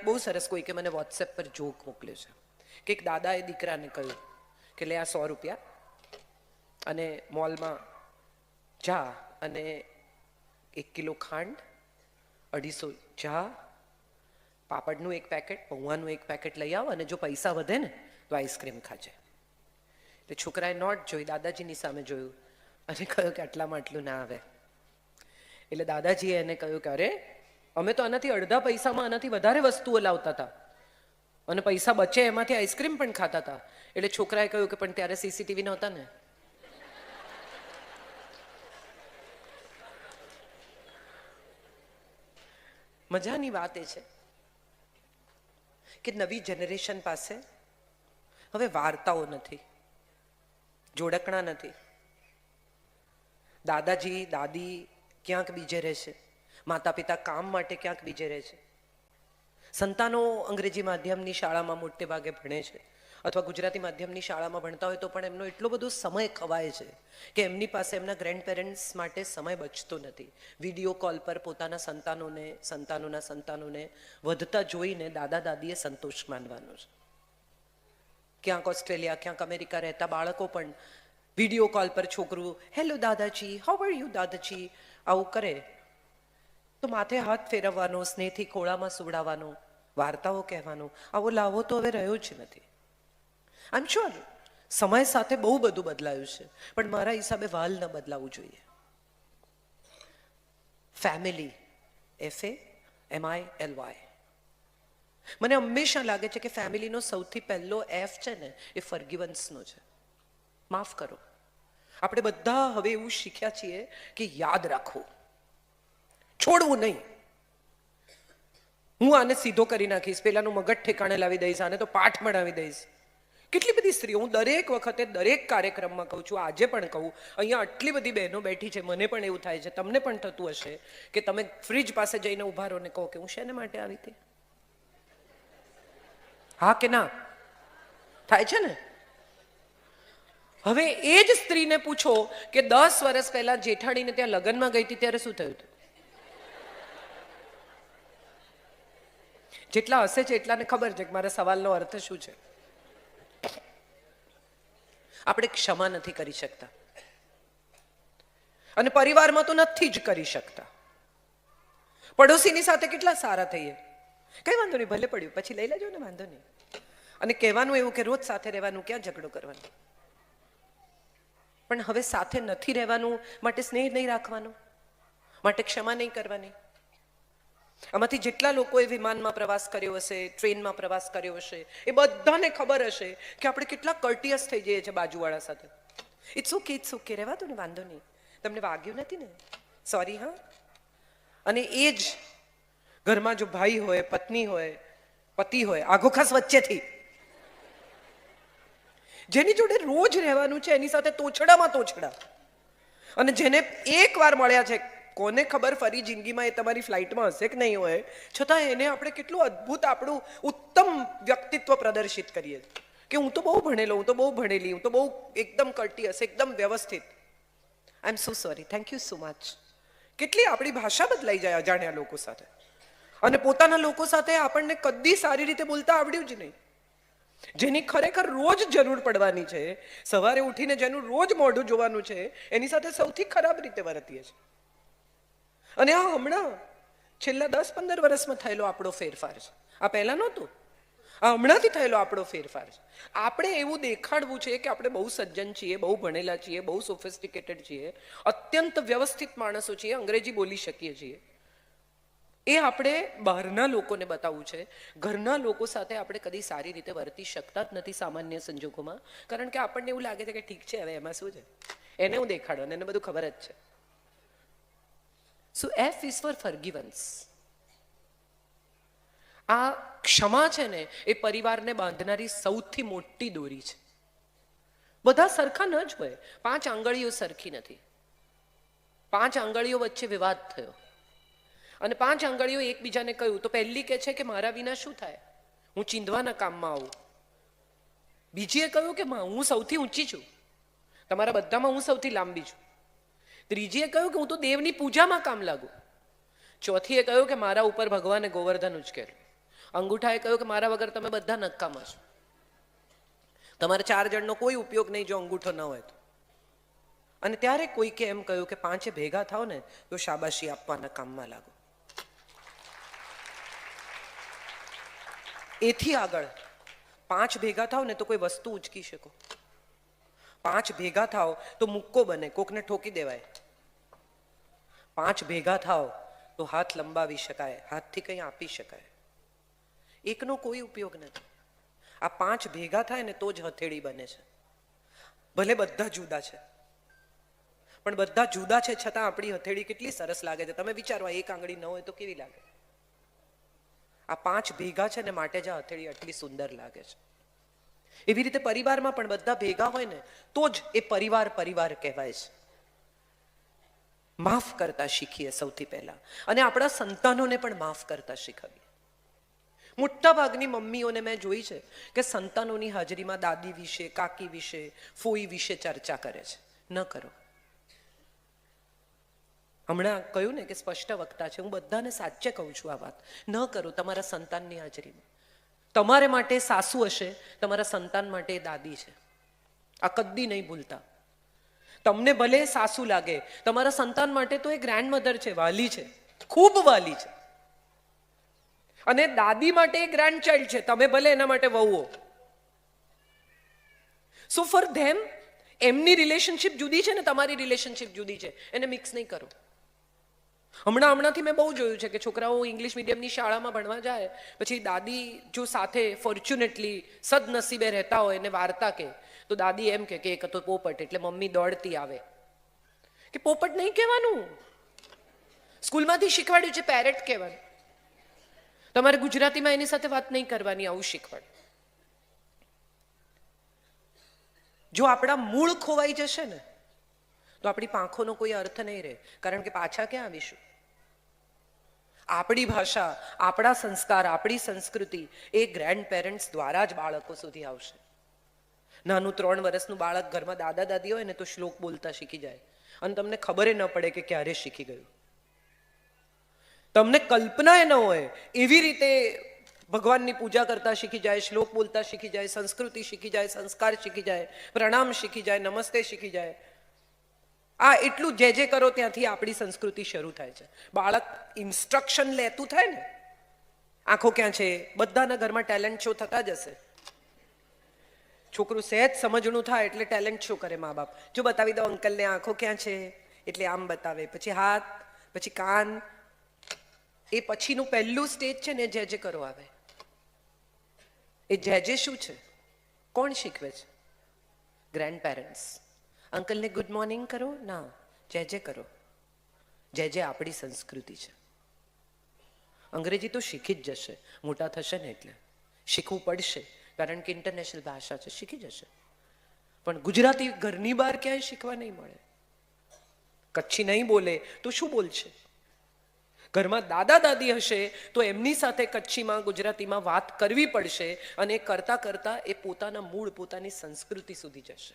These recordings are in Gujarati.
બહુ સરસ કોઈ કે મને વોટ્સએપ પર જોક મોકલ્યો છે કે એક દાદાએ દીકરાને કહ્યું કે લે આ 100 રૂપિયા અને મોલમાં જા અને 1 કિલો ખાંડ, 250 ચા, પાપડનું 1 પેકેટ, પૌવાનું 1 પેકેટ લઈ આવ અને જો પૈસા વધે ને તો આઈસ્ક્રીમ ખાજે. એટલે છોકરાએ નોટ જોઈ, દાદાજીની સામે જોયું અને કહ્યું કે આટલામાં આટલું ના આવે. એટલે દાદાજીએ એને કહ્યું કે અરે અમે તો આનાથી અડધા પૈસામાં આનાથી વધારે વસ્તુઓ લાવતા હતા અને પૈસા બચે એમાંથી આઈસ્ક્રીમ પણ ખાતા હતા. એટલે છોકરાએ કહ્યું કે પણ ત્યારે સીસીટીવી નહોતા ને. મજાની વાત એ છે કે નવી જનરેશન પાસે હવે વાર્તાઓ નથી, જોડકણા નથી. દાદાજી દાદી ક્યાંક બીજે રહે છે, માતા પિતા કામ માટે ક્યાંક બીજે રહે છે, સંતાનો અંગ્રેજી માધ્યમની શાળામાં મોટે ભાગે ભણે છે અથવા ગુજરાતી માધ્યમની શાળામાં ભણતા હોય તો પણ એમનો એટલો બધો સમય ખવાય છે કે એમની પાસે એમના ગ્રેન્ડ પેરેન્ટ્સ માટે સમય બચતો નથી. વિડીયો કોલ પર પોતાના સંતાનોના સંતાનોને વધતા જોઈને દાદા દાદીએ સંતોષ માનવાનો છે. ક્યાંક ઓસ્ટ્રેલિયા, ક્યાંક અમેરિકા રહેતા બાળકો પણ વિડીયો કોલ પર છોકરું હેલો દાદાજી, હાઉ આર યુ દાદાજી આવું કરે તો માથે હાથ ફેરવવાનો, સ્નેહથી ખોળામાં સુવડાવવાનો, વાર્તાઓ કહેવાનો આવો લાવો તો હવે રહ્યો જ નથી. આઈ એમ શ્યોર સમય સાથે બહુ બધું બદલાયું છે પણ મારા હિસાબે વાલ ન બદલાવું જોઈએ. Family, FAMILY. મને હંમેશા લાગે છે કે ફેમિલીનો સૌથી પહેલો F છે ને એ ફર્ગિવન્સનો છે, માફ કરો. આપણે બધા હવે એવું શીખ્યા છીએ કે યાદ રાખવું, છોડવું નહીં. હું આને સીધો કરી નાખીશ, પેલાનું મગજ ઠેકાણે લાવી દઈશ, આને તો પાઠ મળાવી દઈશ. કેટલી બધી સ્ત્રીઓ, હું દરેક વખતે દરેક કાર્યક્રમમાં કહું છું, આજે પણ કહું, અહીંયા આટલી બધી બહેનો બેઠી છે, મને પણ એવું થાય છે, તમને પણ થતું હશે કે તમે ફ્રીજ પાસે જઈને ઉભા રહો ને કહો કે હું શેને માટે આવી હતી. હા કે ના થાય છે ને? હવે એ જ સ્ત્રીને પૂછો કે 10 વર્ષ પહેલા જેઠાણીને ત્યાં લગ્નમાં ગઈ હતી ત્યારે શું થયું હતું? જેટલા હશે છે એટલાને ખબર છે કે મારા સવાલનો અર્થ શું છે. આપણે ક્ષમા નથી કરી શકતા અને પરિવારમાં તો નથી જ કરી શકતા. પડોશીની સાથે કેટલા સારા થઈએ, કઈ વાંધો નહીં, ભલે પડ્યું પછી લઈ લેજો ને, વાંધો નહીં. અને કહેવાનું એવું કે રોજ સાથે રહેવાનું, ક્યાં ઝઘડો કરવાનો. પણ હવે સાથે નથી રહેવાનું માટે સ્નેહ નહીં રાખવાનો, માટે ક્ષમા નહીં કરવાની. આમાંથી જેટલા લોકોએ વિમાનમાં પ્રવાસ કર્યો હશે, ટ્રેનમાં પ્રવાસ કર્યો હશે, એ બધાને ખબર હશે કે આપણે કેટલા કર્ટિયસ થઈ જઈએ છીએ બાજુવાળા સાથે. ઇટ્સ ઓકે, રહેવા દો ને, વાંધો નહીં, તમને વાગ્યું નથી ને, સોરી હા. અને એ જ ઘરમાં જો ભાઈ હોય, પત્ની હોય, પતિ હોય, આઘો ખાસ વચ્ચેથી જેની જોડે રોજ રહેવાનું છે એની સાથે તોછડામાં તોછડા, અને જેને એકવાર મળ્યા છે, કોને ખબર ફરી જિંદગીમાં એ તમારી ફ્લાઇટમાં હશે કે નહીં હોય, છતાં એને આપણે કેટલું અદ્ભુત આપણું ઉત્તમ વ્યક્તિત્વ પ્રદર્શિત કરીએ કે હું તો બહુ ભણેલો, હું તો બહુ ભણેલી, હું તો બહુ એકદમ કર્ટિયસ, એકદમ વ્યવસ્થિત. I am so sorry, thank you so much. કેટલી આપણી ભાષા બદલાઈ જાય અજાણ્યા લોકો સાથે, અને પોતાના લોકો સાથે આપણને કદી સારી રીતે બોલતા આવડ્યું જ નહીં. જેની ખરેખર રોજ જરૂર પડવાની છે, સવારે ઉઠીને જેનું રોજ મોઢું જોવાનું છે, એની સાથે સૌથી ખરાબ રીતે વર્તીએ છીએ. અને આ હમણાં છેલ્લા 10-15 વર્ષમાં થયેલો આપણો ફેરફાર છે. આ પહેલા નહોતું, આ હમણાંથી થયેલો આપણો ફેરફાર છે. આપણે એવું દેખાડવું છે કે આપણે બહુ સજ્જન છીએ, બહુ ભણેલા છીએ, બહુ સોફિસ્ટિકેટેડ છીએ, અત્યંત વ્યવસ્થિત માણસો છીએ, અંગ્રેજી બોલી શકીએ છીએ. એ આપણે બહારના લોકોને બતાવવું છે. ઘરના લોકો સાથે આપણે કદી સારી રીતે વર્તી શકતા જ નથી સામાન્ય સંજોગોમાં, કારણ કે આપણને એવું લાગે છે કે ઠીક છે, હવે એમાં શું છે, એને હું દેખાડો, એને બધું ખબર જ છે. સો F is for forgivance. આ ક્ષમા છે ને એ પરિવારને બાંધનારી સૌથી મોટી દોરી છે. બધા સરખા ન જ હોય, 5 આંગળીઓ સરખી નથી. 5 આંગળીઓ વચ્ચે વિવાદ થયો અને 5 આંગળીઓ એકબીજાને કહ્યું તો પહેલી કહે છે કે મારા વિના શું થાય, હું ચીંધવાના કામમાં આવું. બીજીએ કહ્યું કે હું સૌથી ઊંચી છું, તમારા બધામાં હું સૌથી લાંબી છું. ત્રીજીએ કહ્યું કે હું તો દેવની પૂજામાં કામ લાગુ. ચોથીએ કહ્યું કે મારા ઉપર ભગવાને ગોવર્ધન ઉચકેલું. અંગૂઠાએ કહ્યું કે મારા વગર તમે બધા નકામા છો, તમારે 4 જણનો કોઈ ઉપયોગ નહીં જો અંગૂઠો ન હોય તો. અને ત્યારે કોઈકે એમ કહ્યું કે 5 ભેગા થાવ ને તો શાબાશી આપવાના કામમાં લાગો. એથી આગળ 5 ભેગા થાવ ને તો કોઈ વસ્તુ ઉચકી શકો, 5 ભેગા થાવ તો મુક્કો બને, કોકને ઠોકી દેવાય. 5 ભેગા થાવ તો હાથ લંબાવી શકાય, હાથથી કંઈ આપી શકાય. એકનો કોઈ ઉપયોગ નથી. આ 5 ભેગા થાય ને તો જ હથેળી બને છે. ભલે બધા જુદા છે, પણ બધા જુદા છે છતાં આપણી હથેળી કેટલી સરસ લાગે છે. તમે વિચારો, એક આંગળી ન હોય તો કેવી લાગે? આ 5 ભેગા છે ને માટે જ આ હથેળી આટલી સુંદર લાગે છે. એવી રીતે પરિવારમાં પણ બધા ભેગા હોય ને તો જ એ પરિવાર પરિવાર કહેવાય છે. માફ કરતા શીખીએ સૌથી પહેલા, અને આપણા સંતાનોને પણ માફ કરતા શીખવીએ. મોટા ભાગની મમ્મીઓને મેં જોઈ છે કે સંતાનોની હાજરીમાં દાદી વિશે, કાકી વિશે, ફોઈ વિશે ચર્ચા કરે છે. ન કરો. હમણાં કહ્યું ને કે સ્પષ્ટ વક્તા છે, હું બધાને સાચે કહું છું આ વાત. ન કરો તમારા સંતાનની હાજરીમાં. તમારે માટે સાસુ હશે, તમારા સંતાન માટે દાદી છે. આ કદી નહીં ભૂલતા. તમને ભલે સાસુ લાગે, તમારા સંતાન માટે તો એ ગ્રેન્ડમધર છે, વાલી છે, ખૂબ વાલી છે. અને દાદી માટે એ ગ્રેન્ડ ચાઇલ્ડ છે, તમે ભલે એના માટે વહુઓ. સો ફોર ધેમ એમની રિલેશનશિપ જુદી છે ને તમારી રિલેશનશિપ જુદી છે, એને મિક્સ નહીં કરો. હમણાંથી મેં બહુ જોયું છે કે છોકરાઓ ઇંગ્લિશ મીડિયમની શાળામાં ભણવા જાય, પછી દાદી જો સાથે ફોર્ચ્યુનેટલી સદનસીબે રહેતા હોય એને વાર્તા કે, તો દાદી એમ કે એક હતો પોપટ, એટલે મમ્મી દોડતી આવે કે પોપટ નહીં કહેવાનું, સ્કૂલમાંથી શીખવાડ્યું છે પેરેટ કહેવાનું, તમારે ગુજરાતીમાં એની સાથે વાત નહીં કરવાની, આવું શીખવાડ. જો આપણા મૂળ ખોવાઈ જશે ને તો આપણી પાંખોનો કોઈ અર્થ નહીં રહે, કારણ કે પાછા ક્યાં આવીશું? આપણી ભાષા, આપણા સંસ્કાર, આપણી સંસ્કૃતિ એ ગ્રેન્ડ પેરેન્ટ્સ દ્વારા જ બાળકો સુધી આવશે. નાનું 3 વર્ષનું બાળક ઘરમાં દાદા દાદી હોય ને તો શ્લોક બોલતા શીખી જાય, અને તમને ખબર ન પડે કે ક્યારે શીખી ગયું. તમને કલ્પના ન હોય એવી રીતે ભગવાનની પૂજા કરતા શીખી જાય, શ્લોક બોલતા શીખી જાય, સંસ્કૃતિ શીખી જાય, સંસ્કાર શીખી જાય, પ્રણામ શીખી જાય, નમસ્તે શીખી જાય. આ એટલું જે કરો ત્યાંથી આપણી સંસ્કૃતિ શરૂ થાય છે. બાળક ઇન્સ્ટ્રક્શન લેતું થાય ને, આંખો ક્યાં છે, બધાના ઘરમાં ટેલેન્ટ શો થતા જ હશે. છોકરું સહેજ સમજણું થાય એટલે ટેલેન્ટ શો કરે મા બાપ. જો બતાવી દો અંકલને આંખો ક્યાં છે, એટલે આમ બતાવે, પછી હાથ, પછી કાન. એ પછીનું પહેલું સ્ટેજ છે ને જે કરો આવે. એ જે શું છે? કોણ શીખવે છે? Grandparents. અંકલને ગુડ મોર્નિંગ કરો ના, જે કરો. જે આપણી સંસ્કૃતિ છે. અંગ્રેજી તો શીખી જ જશે, મોટા થશે ને એટલે શીખવું પડશે, કારણ કે ઇન્ટરનેશનલ ભાષા છે, શીખી જશે. પણ ગુજરાતી ઘરની બહાર ક્યાંય શીખવા નહીં મળે. કચ્છી નહીં બોલે તો શું બોલશે? ઘરમાં દાદા દાદી હશે તો એમની સાથે કચ્છીમાં, ગુજરાતીમાં વાત કરવી પડશે, અને કરતા કરતા એ પોતાના મૂળ, પોતાની સંસ્કૃતિ સુધી જશે.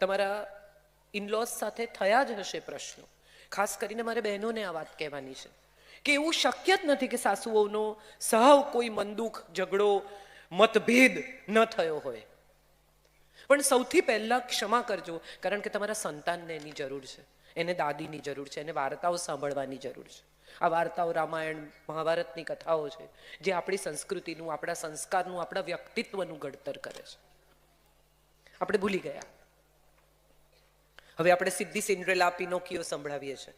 તમારા ઇનલોઝ સાથે થયા જ હશે પ્રશ્નો. ખાસ કરીને મારે બહેનોને આ વાત કહેવાની છે કે એવું શક્ય જ નથી કે સાસુ વહુનો સહવ કોઈ મનદુખ, ઝઘડો, મતભેદ ન થયો હોય. પણ સૌથી પહેલા ક્ષમા કરજો, કારણ કે તમારા સંતાનને એની જરૂર છે, એને દાદીની જરૂર છે, એને વાર્તાઓ સાંભળવાની જરૂર છે. આ વાર્તાઓ રામાયણ, મહાભારતની કથાઓ છે જે આપણી સંસ્કૃતિનું, આપણા સંસ્કારનું, આપણા વ્યક્તિત્વનું ઘડતર કરે છે. આપણે ભૂલી ગયા. હવે આપણે સીધી સિન્ડ્રેલા, પિનોકિયો સંભળાવીએ છીએ.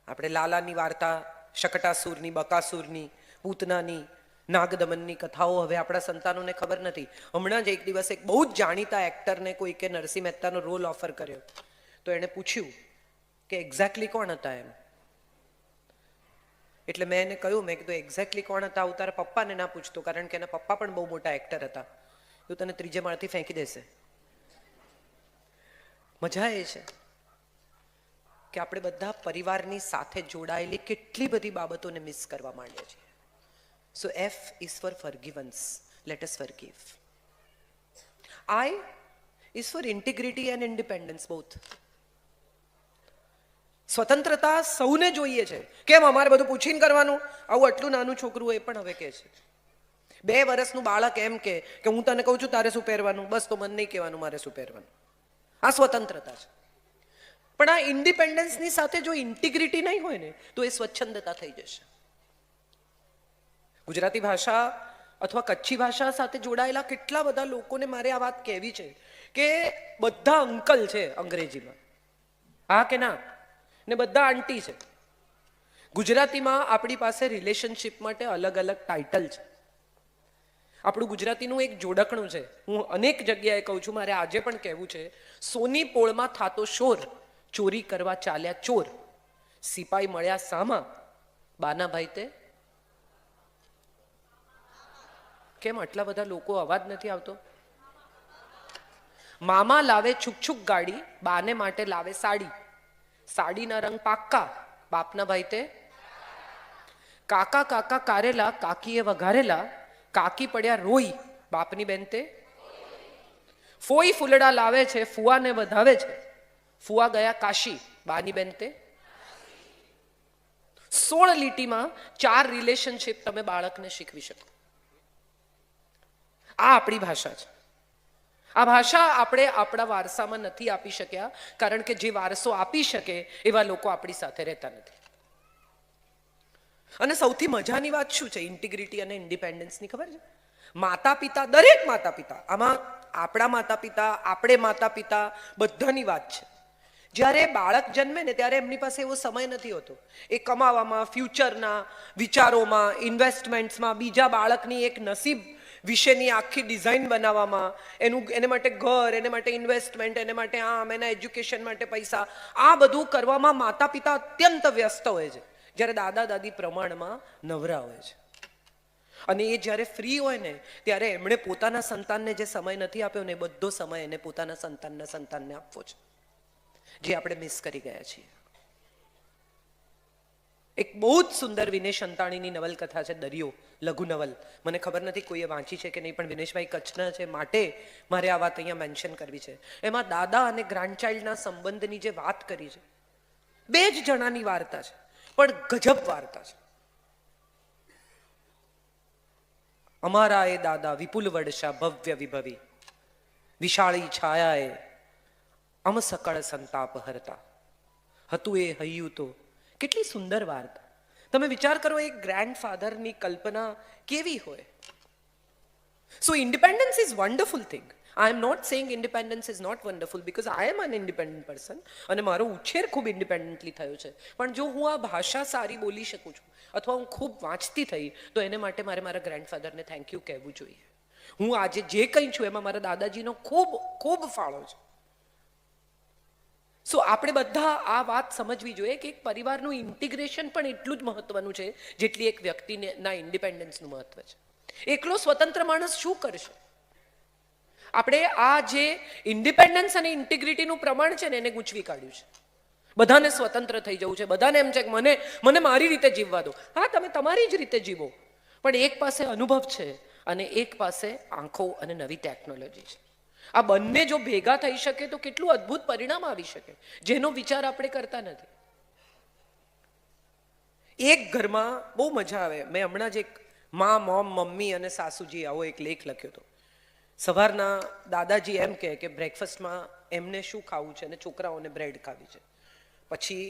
આપણે લાલાની વાર્તા, શકટાસુરની, બકાસુરની, પૂતનાની, નાગદમનની કથાઓ હવે આપણા સંતાનોને ખબર નથી. હમણાં જ એક દિવસ એક બહુ જ જાણીતા એક્ટરને કોઈકે નરસિંહ મહેતાનો રોલ ઓફર કર્યો, તો એણે પૂછ્યું કે એક્ઝેક્ટલી કોણ હતા એમ. એટલે મેં એને કહ્યું, મેં કીધું એક્ઝેક્ટલી કોણ હતા હું તારા પપ્પાને ના પૂછતો, કારણ કે એના પપ્પા પણ બહુ મોટા એક્ટર હતા, તો તને 3જે માળથી ફેંકી દેશે. મજા એ છે કે આપણે બધા પરિવારની સાથે જોડાયેલી કેટલી બધી બાબતોને મિસ કરવા માંડીએ છીએ. સો F is for forgivance. Let us forgive. I is for integrity and independence both. સ્વતંત્રતા સૌને જોઈએ છે. કેમ અમારે બધું પૂછીને કરવાનું? આવું આટલું નાનું છોકરું એ પણ હવે કહે છે. 2 વર્ષનું બાળક એમ કે હું તને કહું છું તારે શું પહેરવાનું, બસ તો મને નહીં કહેવાનું મારે શું પહેરવાનું. આ સ્વતંત્રતા છે. પણ આ ઇન્ડિપેન્ડન્સની સાથે જો ઇન્ટિગ્રિટી નહીં હોય ને તો એ સ્વચ્છંદતા થઈ જશે. ગુજરાતી ભાષા અથવા કચ્છી ભાષા સાથે જોડાયેલા કેટલા બધા લોકોને મારે આ વાત કહેવી છે કે બધા અંકલ છે અંગ્રેજીમાં, હા કે ના, ને બધા આંટી છે. ગુજરાતીમાં આપણી પાસે રિલેશનશિપ માટે અલગ અલગ ટાઇટલ છે. આપણું ગુજરાતીનું એક જોડકણું છે, હું અનેક જગ્યાએ કહું છું, મારે આજે પણ કહેવું છે. સોની પોળમાં થાતો શોર, ચોરી કરવા ચાલ્યા ચોર, સિપાઈ મળ્યા સામા, બાના ભાઈ તે. કેમ આટલા બધા લોકો અવાજ નથી આવતો? મામા લાવે છુક છુક ગાડી, બાને માટે લાવે સાડી, સાડીના રંગ પાક્કા, બાપના ભાઈ તે. કાકા કાકા કારેલા, કાકીએ વઘારેલા, કાકી પડ્યા રોઈ, બાપની બેન તે. ફોઈ ફૂલડા લાવે છે, ફુવાને વધાવે છે, ફુવા ગયા કાશી, બાની બેન તે. 16 લીટીમાં 4 રિલેશનશિપ તમે બાળકને શીખવી શકો. આ આપણી ભાષા છે. આ ભાષા આપણે આપણા વારસામાં નથી આપી શક્યા કારણ કે જે વારસો આપી શકે એવા લોકો આપણી સાથે રહેતા નથી. અને સૌથી મજાની વાત શું છે ઇન્ટિગ્રિટી અને ઇન્ડિપેન્ડન્સની ખબર છે? માતા પિતા, દરેક માતા પિતા, આમાં આપણા માતા પિતા, આપણે માતા પિતા, બધાની વાત છે. જ્યારે બાળક જન્મે ને ત્યારે એમની પાસે એવો સમય નથી હોતો એ કમાવામાં, ફ્યુચરના વિચારોમાં, ઇન્વેસ્ટમેન્ટ્સમાં, બીજા બાળકની એક નસીબ વિશેની આખી ડિઝાઇન બનાવવામાં, એને માટે ઘર, એને માટે ઇન્વેસ્ટમેન્ટ, એને માટે આમ, એના એજ્યુકેશન માટે પૈસા, આ બધું કરવામાં માતા પિતા અત્યંત વ્યસ્ત હોય છે. જ્યારે દાદા દાદી પ્રમાણમાં નવરા હોય છે. અને એ જ્યારે ફ્રી હોય ને ત્યારે એમણે પોતાના સંતાનને જે સમય નથી આપ્યો ને બધો સમય એને પોતાના સંતાનને આપવો છે, જે આપણે મિસ કરી ગયા છીએ. એક બહુ જ સુંદર વિનેશ અંતાણીની નવલકથા છે દરિયો, લઘુ નવલ. મને ખબર નથી કોઈએ વાંચી છે કે નહીં, પણ વિનેશભાઈ કચ્છના છે માટે મારે આ વાત અહીંયા મેન્શન કરવી છે. એમાં દાદા અને ગ્રાન્ડચાઇલ્ડના સંબંધની જે વાત કરી છે, 2 જ જણાની વાર્તા છે પણ ગજબ વાર્તા છે. અમારા એ દાદા વિપુલ વડશા ભવ્ય વિભવી, વિશાળી છાયાએ અમ સકળ સંતાપ હરતા, હતું એ હૈયું તો. કેટલી સુંદર વાર્તા. તમે વિચાર કરો એક ગ્રેન્ડફાધરની કલ્પના કેવી હોય. So independence is wonderful thing. I am not saying independence is not wonderful because I am an independent person અને મારો ઉછેર ખૂબ ઇન્ડિપેન્ડન્ટલી થયો છે. પણ જો હું આ ભાષા સારી બોલી શકું છું અથવા હું ખૂબ વાંચતી થઈ તો એને માટે મારે મારા ગ્રેન્ડફાધરને થેન્ક યુ કહેવું જોઈએ. હું આજે જે કંઈ છું એમાં મારા દાદાજીનો ખૂબ ખૂબ ફાળો છે. સો આપણે બધા આ વાત સમજવી જોઈએ કે એક પરિવારનું ઇન્ટિગ્રેશન પણ એટલું જ મહત્વનું છે જેટલી એક વ્યક્તિના ઇન્ડિપેન્ડન્સનું મહત્વ છે. એકલો સ્વતંત્ર માણસ શું કરશે? આપણે આ જે ઇન્ડિપેન્ડન્સ અને ઇન્ટિગ્રિટીનું પ્રમાણ છે ને એને ગૂંચવી કાઢ્યું છે. બધાને સ્વતંત્ર થઈ જવું છે, બધાને એમ છે કે મને મારી રીતે જીવવા દો. હા, તમે તમારી જ રીતે જીવો, પણ એક પાસે અનુભવ છે અને એક પાસે આંખો અને નવી ટેકનોલોજી છે. આ બંને જો ભેગા થઈ શકે તો કેટલું અદ્ભુત પરિણામ આવી શકે જેનો વિચાર આપણે કરતા નથી. એક ઘરમાં બહુ મજા આવે. મેં હમણાં જ એક મોમ, મમ્મી અને સાસુજી આવો એક લેખ લખ્યો હતો. સવારના દાદાજી એમ કહે કે બ્રેકફાસ્ટમાં એમને શું ખાવું છે અને છોકરાઓને બ્રેડ ખાવી છે. પછી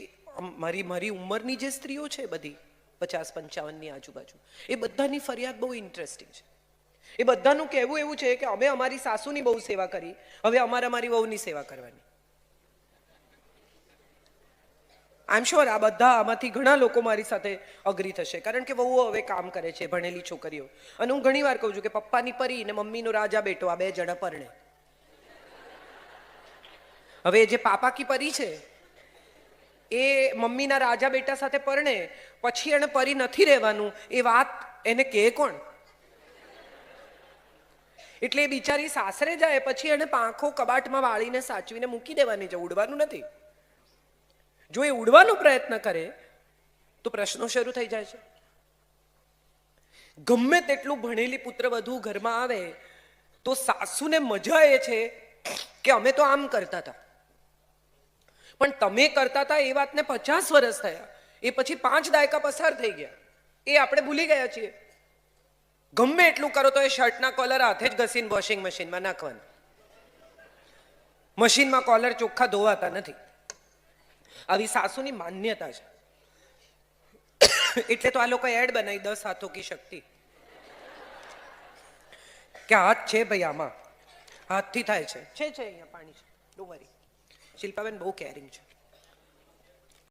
મારી ઉંમરની જે સ્ત્રીઓ છે બધી 50-55ની આજુબાજુ, એ બધાની ફરિયાદ બહુ ઇન્ટરેસ્ટિંગ છે. એ બધાનું કહેવું એવું છે કે અમે અમારી સાસુની બહુ સેવા કરી, હવે અમારે અમારી વહુની સેવા કરવાની. આઈ એમ શ્યોર આમાંથી ઘણા લોકો મારી સાથે અગ્રી થશે કારણ કે વહુઓ હવે કામ કરે છે, ભણેલી છોકરીઓ. અને હું ઘણી વાર કહું છું કે પપ્પાની પરી ને મમ્મીનો રાજા બેટો, આ 2 જણા પરણે. હવે જે પાપા કી પરી છે એ મમ્મીના રાજા બેટા સાથે પરણે, પછી એને પરી નથી રહેવાનું એ વાત એને કહે કોણ? એટલે એ બિચારી સાસરે જાય પછી એને પાંખો કબાટમાં વાળીને સાચવીને મૂકી દેવાની છે, ઉડવાનું નથી. જો એ ઉડવાનો પ્રયત્ન કરે તો પ્રશ્નો શરૂ થઈ જાય છે. ગમે તેટલું ભણેલી પુત્રવધુ ઘરમાં આવે તો સાસુને મજા એ છે કે અમે તો આમ કરતા હતા, પણ તમે કરતા હતા એ વાતને 50 વર્ષ થયા, એ પછી 5 દાયકા પસાર થઈ ગયા, એ આપણે ભૂલી ગયા છીએ. ગમે એટલું કરો તો એ શર્ટના કોલર હાથે જ ઘસીને વોશિંગ મશીનમાં નાખવાના. મશીનમાં કોલર ચોખ્ખા ધોવાતા નથી. આવી સાસુની માન્યતા છે. એટલે તો આ લોકો એડ બનાવી 10 હાથો કી શક્તિ, કે હાથ છે ભાઈ, આમાં હાથથી થાય છે. અહીંયા પાણી છે, ડોન્ટ વરી. શિલ્પાબેન બહુ કેરિંગ છે.